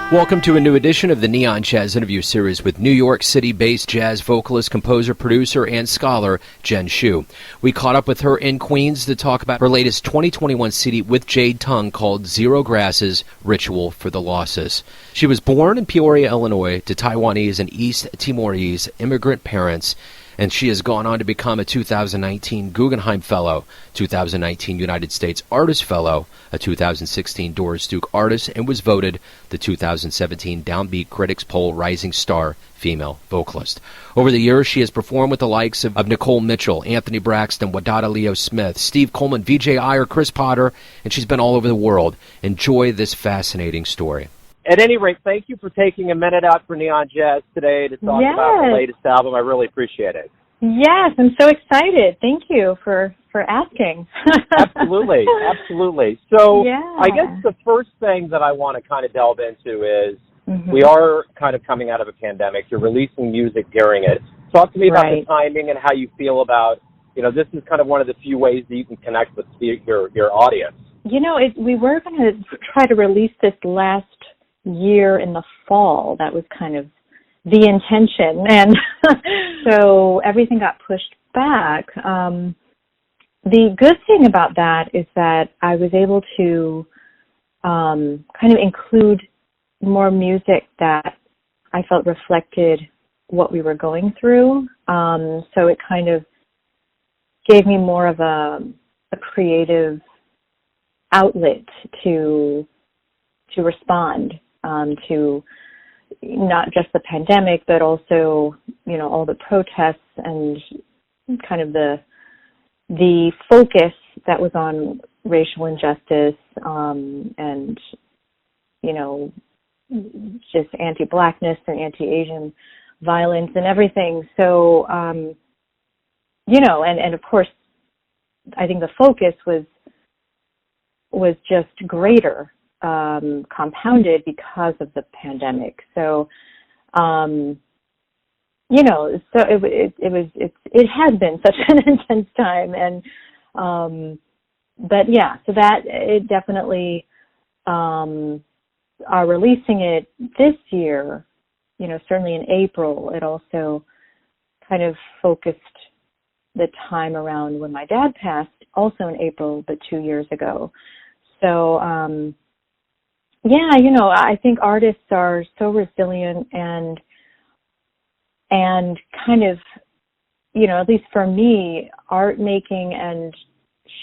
Welcome to a new edition of the Neon Jazz interview series with New York City-based jazz vocalist, composer, producer, and scholar Jen Shyu. We caught up with her in Queens to talk about her latest 2021 CD with Jade Tongue called Zero Grasses, Ritual for the Losses. She was born in Peoria, Illinois, to Taiwanese and East Timorese immigrant parents, and she has gone on to become a 2019 Guggenheim Fellow, 2019 United States Artist Fellow, a 2016 Doris Duke Artist, and was voted the 2017 Downbeat Critics Poll Rising Star Female Vocalist. Over the years, she has performed with the likes of Nicole Mitchell, Anthony Braxton, Wadada Leo Smith, Steve Coleman, Vijay Iyer, Chris Potter, and she's been all over the world. Enjoy this fascinating story. At any rate, thank you for taking a minute out for Neon Jazz today to talk about the latest album. I really appreciate it. Yes, I'm so excited. Thank you for asking. Absolutely, absolutely. So I guess the first thing that I want to kind of delve into is we are kind of coming out of a pandemic. You're releasing music during it. Talk to me about the timing and how you feel about, this is kind of one of the few ways that you can connect with your audience. We were going to try to release this last year in the fall. That was kind of the intention, and so everything got pushed back. The good thing about that is that I was able to kind of include more music that I felt reflected what we were going through. So it kind of gave me more of a creative outlet to respond to not just the pandemic, but also, all the protests and kind of the focus that was on racial injustice, and, just anti-Blackness and anti-Asian violence and everything. So, and of course, I think the focus was just greater, compounded because of the pandemic. So, so it has been such an intense time, and but yeah, so that it definitely are releasing it this year. Certainly in April. It also kind of focused the time around when my dad passed, also in April, but 2 years ago. So. I think artists are so resilient and kind of, at least for me, art making and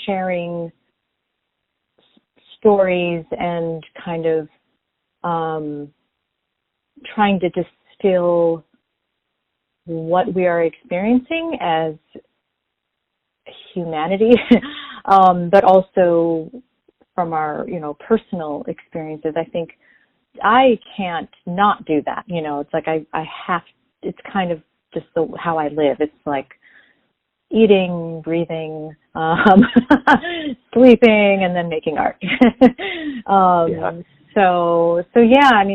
sharing stories and kind of trying to distill what we are experiencing as humanity, but also from our, personal experiences. I think I can't not do that. It's like I have, it's kind of just how I live. It's like eating, breathing, sleeping, and then making art.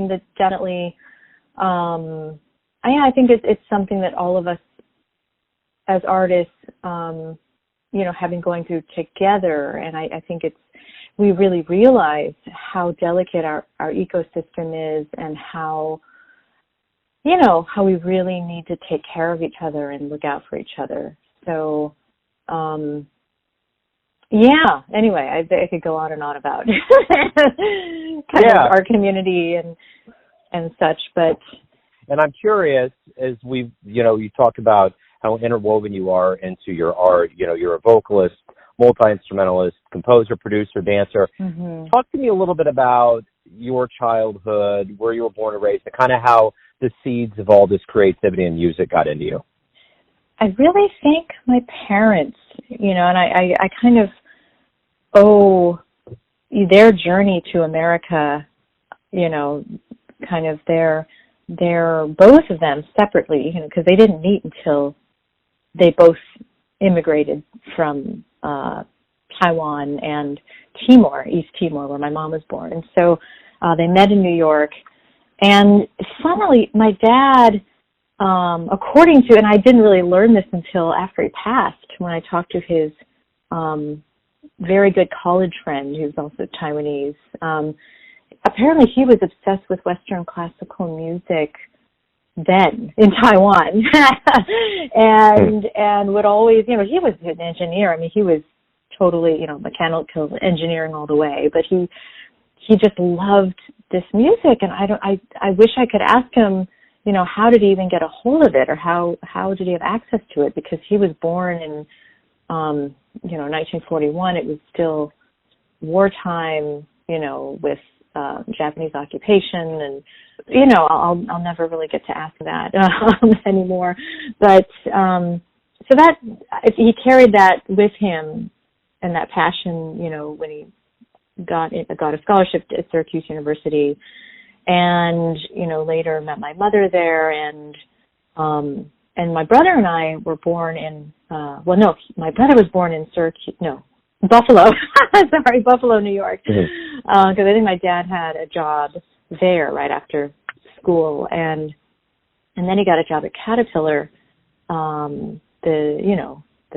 That's definitely, I think it's something that all of us as artists, having going through together, and I think we really realize how delicate our ecosystem is, and how we really need to take care of each other and look out for each other. So, anyway, I could go on and on about kind of our community and such, but. And I'm curious, as you talk about how interwoven you are into your art. You're a vocalist, multi-instrumentalist, composer, producer, dancer. Talk to me a little bit about your childhood, where you were born and raised, and kind of how the seeds of all this creativity and music got into you. I really think my parents, and I kind of owe their journey to America, kind of their both of them separately, because they didn't meet until they both immigrated from Taiwan and Timor, East Timor, where my mom was born. And so they met in New York. And funnily, my dad, according to, and I didn't really learn this until after he passed, when I talked to his very good college friend, who's also Taiwanese, apparently he was obsessed with Western classical music then in Taiwan. and would always, he was an engineer. I mean, he was totally, mechanical engineering all the way, but he just loved this music. And I wish I could ask him, how did he even get a hold of it, or how did he have access to it? Because he was born in, 1941. It was still wartime, with Japanese occupation, and I'll never really get to ask that anymore. But so that he carried that with him, and that passion, when he got a scholarship at Syracuse University, and later met my mother there, and my brother and I were born in my brother was born in Buffalo. Sorry, Buffalo, New York. Because I think my dad had a job there right after school, and then he got a job at Caterpillar, the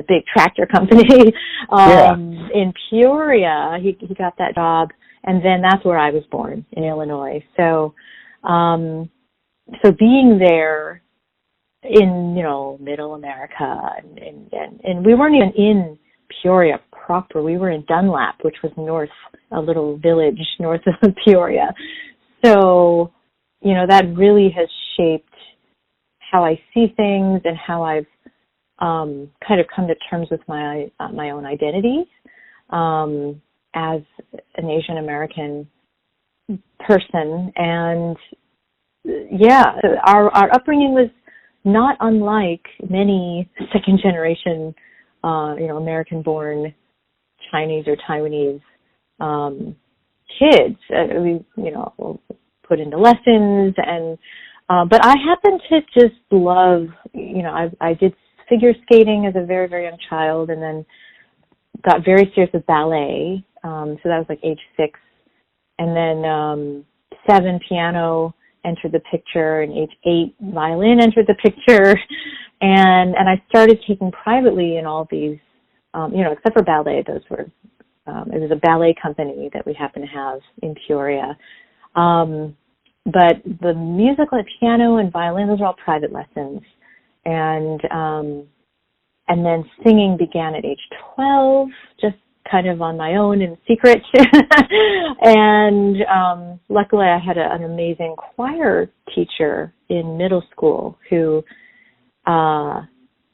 big tractor company in Peoria. He got that job, and then that's where I was born, in Illinois. So being there in Middle America, and we weren't even in Peoria proper. We were in Dunlap, which was a little village north of Peoria. So, that really has shaped how I see things and how I've kind of come to terms with my own identity as an Asian American person. And our upbringing was not unlike many second generation American-born Chinese or Taiwanese kids. We put into lessons, and but I happen to just love. I did figure skating as a very, very young child, and then got very serious with ballet. So that was like age 6, and then 7 piano entered the picture, and age 8 violin entered the picture, and I started taking privately in all these, except for ballet. Those were it was a ballet company that we happened to have in Peoria. But the music, like piano and violin, those were all private lessons. And then singing began at age 12, just kind of on my own in secret. And luckily I had an amazing choir teacher in middle school who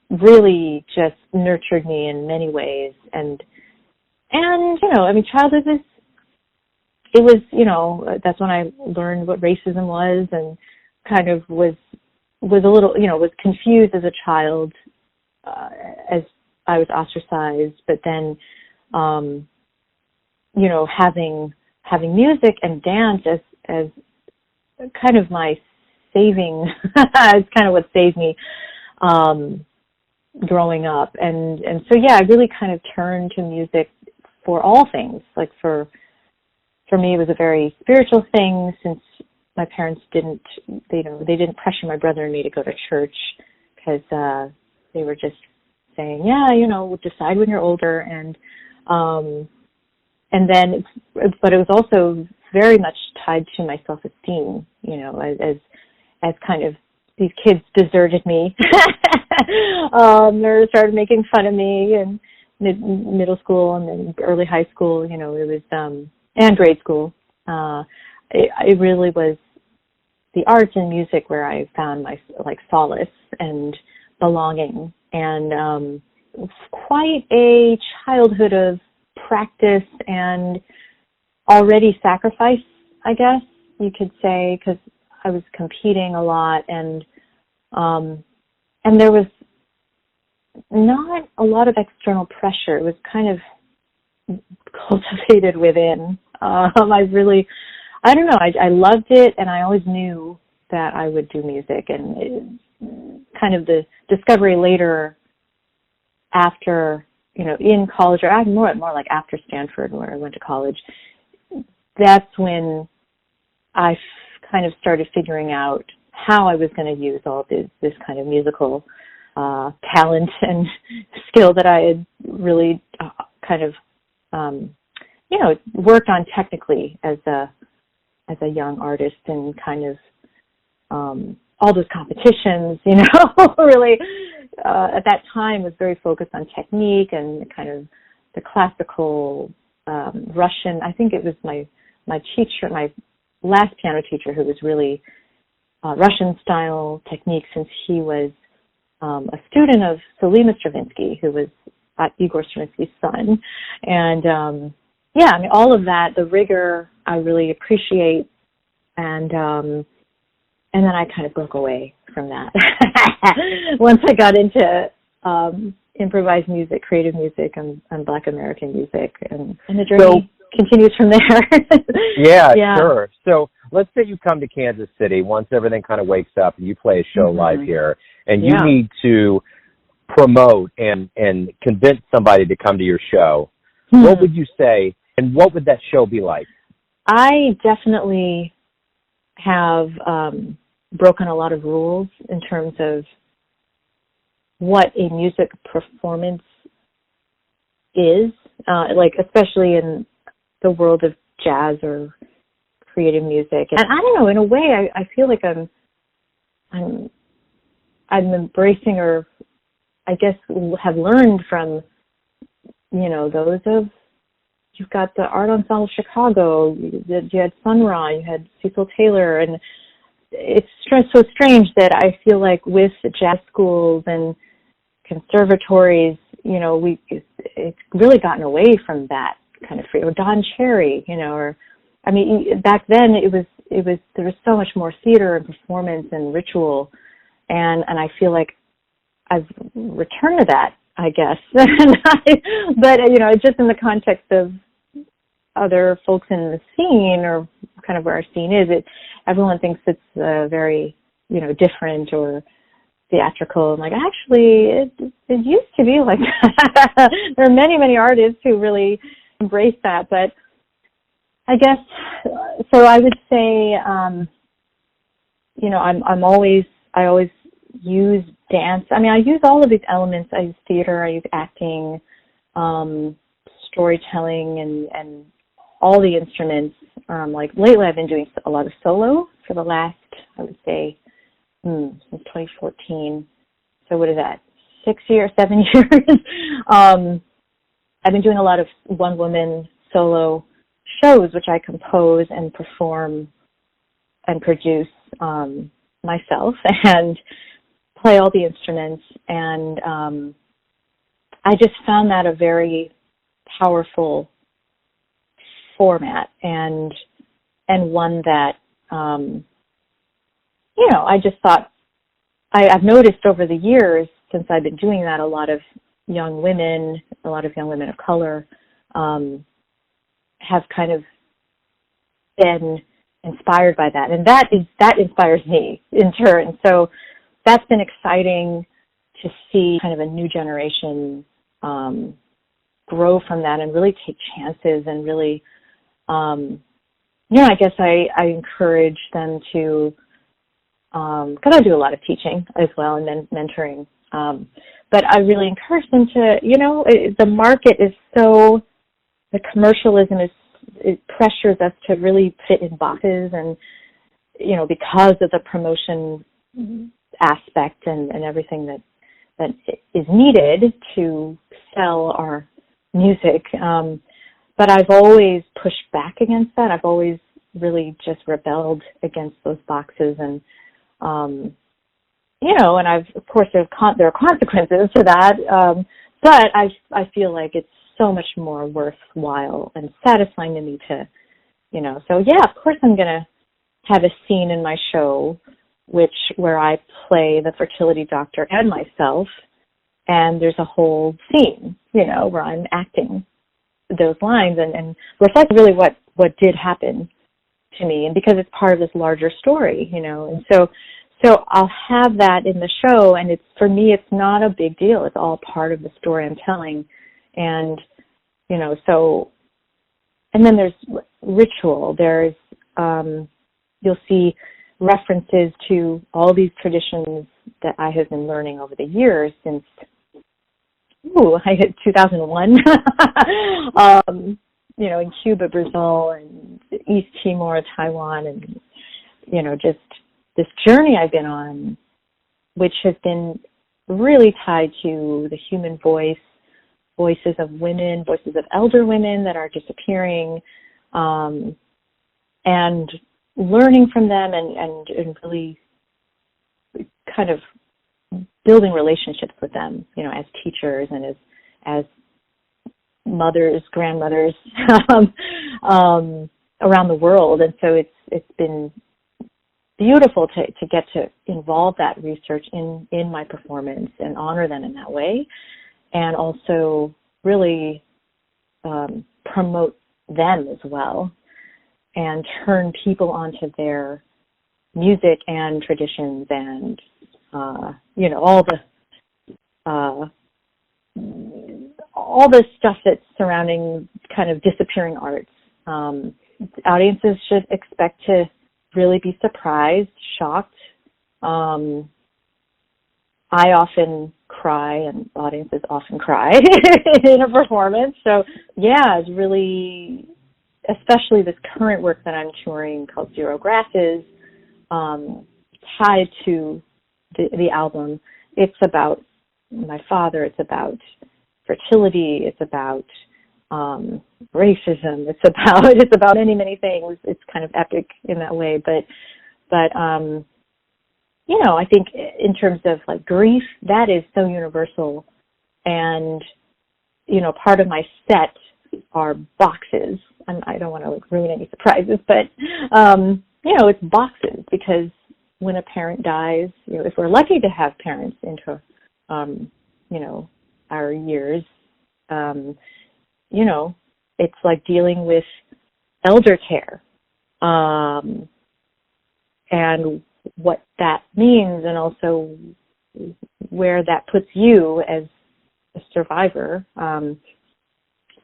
really just nurtured me in many ways. And childhood that's when I learned what racism was, and kind of was a little, was confused as a child, as I was ostracized, but then, having music and dance as kind of my saving, it's kind of what saved me, growing up. And so, I really kind of turned to music for all things. Like for me, it was a very spiritual thing, since my parents didn't pressure my brother and me to go to church, because they were just saying, we'll decide when you're older. And then, but it was also very much tied to my self-esteem, as kind of these kids deserted me, or started making fun of me in middle school and then early high school, it was, and grade school. It really was the arts and music where I found my solace and belonging, and quite a childhood of practice and already sacrifice, I guess you could say, because I was competing a lot, and there was not a lot of external pressure. It was kind of cultivated within. I don't know, I loved it, and I always knew that I would do music, and kind of the discovery later after, in college, or more like after Stanford, where I went to college, that's when I kind of started figuring out how I was going to use all this kind of musical talent and skill that I had really kind of, worked on technically as a young artist and kind of all those competitions, you know, really at that time was very focused on technique and kind of the classical Russian. I think it was my teacher, my last piano teacher, who was really Russian style technique, since he was a student of Selima Stravinsky, who was Igor Stravinsky's son. And yeah, I mean, all of that, the rigor, I really appreciate. And then I kind of broke away from that once I got into improvised music, creative music, and Black American music, and the journey continues from there. Yeah, sure. So let's say you come to Kansas City once everything kind of wakes up and you play a show live here, and you need to promote and convince somebody to come to your show. What would you say, and what would that show be like? I definitely have broken a lot of rules in terms of what a music performance is, like especially in the world of jazz or creative music. And I don't know, in a way, I feel like I'm embracing, or I guess have learned from, you know, those of, you've got the Art Ensemble of Chicago, you had Sun Ra, you had Cecil Taylor, and it's so strange that I feel like with the jazz schools and conservatories, you know, it's really gotten away from that kind of free, or Don Cherry, you know, or, I mean, back then there was so much more theater and performance and ritual, and I feel like I've returned to that, I guess. But, you know, just in the context of other folks in the scene, or kind of where our scene is, everyone thinks it's very, you know, different or theatrical. And like, actually, it used to be like that. There are many, many artists who really embrace that. But I guess, so I would say, you know, I always use dance. I mean, I use all of these elements. I use theater, I use acting, storytelling, and all the instruments. Like lately I've been doing a lot of solo for the last, I would say, since 2014. So what is that, 7 years? I've been doing a lot of one-woman solo shows, which I compose and perform and produce myself, and play all the instruments. And I just found that a very powerful format, and one that, you know, I just thought, I've noticed over the years, since I've been doing that, a lot of young women of color, have kind of been inspired by that. And that inspires me in turn. So that's been exciting to see kind of a new generation grow from that and really take chances, and really, you know, I guess I encourage them to, because I do a lot of teaching as well, and then mentoring. But I really encourage them to, you know, the market is so, the commercialism it pressures us to really fit in boxes, and, you know, because of the promotion aspect and everything that is needed to sell our music. But I've always pushed back against that. I've always really just rebelled against those boxes, and you know, and of course there are consequences to that. But I feel like it's so much more worthwhile and satisfying to me to, you know. So yeah, of course I'm gonna have a scene in my show where I play the fertility doctor and myself, and there's a whole scene, you know, where I'm acting those lines and reflect really what did happen to me, and because it's part of this larger story, you know. And so I'll have that in the show, and for me it's not a big deal. It's all part of the story I'm telling. And, you know, so, and then there's ritual. There's, you'll see references to all these traditions that I have been learning over the years since, I hit 2001, you know, in Cuba, Brazil, and East Timor, Taiwan, and, just this journey I've been on, which has been really tied to the human voice, voices of women, voices of elder women that are disappearing, and learning from them and really kind of building relationships with them, as teachers and as mothers, grandmothers, around the world. And so it's been beautiful to get to involve that research in my performance and honor them in that way, and also really promote them as well and turn people onto their music and traditions and all the stuff that's surrounding kind of disappearing arts. Audiences should expect to really be surprised, shocked. I often cry, and audiences often cry in a performance. So, yeah, it's really, especially this current work that I'm touring called Zero Grasses, tied to the album. It's about my father. It's about fertility. It's about racism. It's about many things. It's kind of epic in that way, but I think in terms of like grief, that is so universal. And part of my set are boxes. I don't want to ruin any surprises, but it's boxes, because when a parent dies, if we're lucky to have parents into our years, it's like dealing with elder care, and what that means, and also where that puts you as a survivor.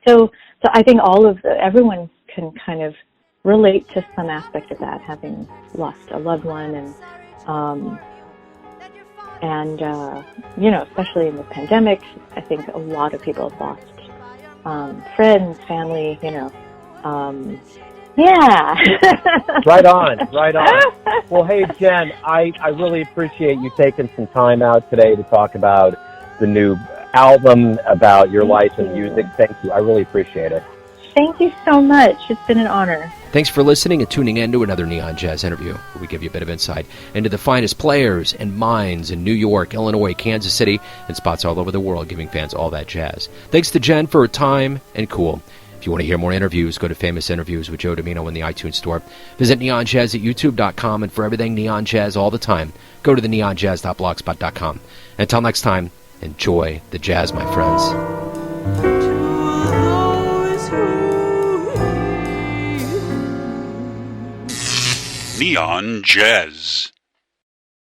So I think everyone can kind of relate to some aspect of that, having lost a loved one, and especially in the pandemic, I think a lot of people have lost friends, family, yeah. Right on. Well, hey, Jen, I really appreciate you taking some time out today to talk about the new album, about your life and music. Thank you. I really appreciate it. Thank you so much. It's been an honor. Thanks for listening and tuning in to another Neon Jazz interview, where we give you a bit of insight into the finest players and minds in New York, Illinois, Kansas City, and spots all over the world, giving fans all that jazz. Thanks to Jen for her time and cool. If you want to hear more interviews, go to Famous Interviews with Joe Domino in the iTunes Store. Visit neonjazz at youtube.com, and for everything Neon Jazz all the time, go to the neonjazz.blogspot.com. Until next time, enjoy the jazz, my friends. Neon Jazz.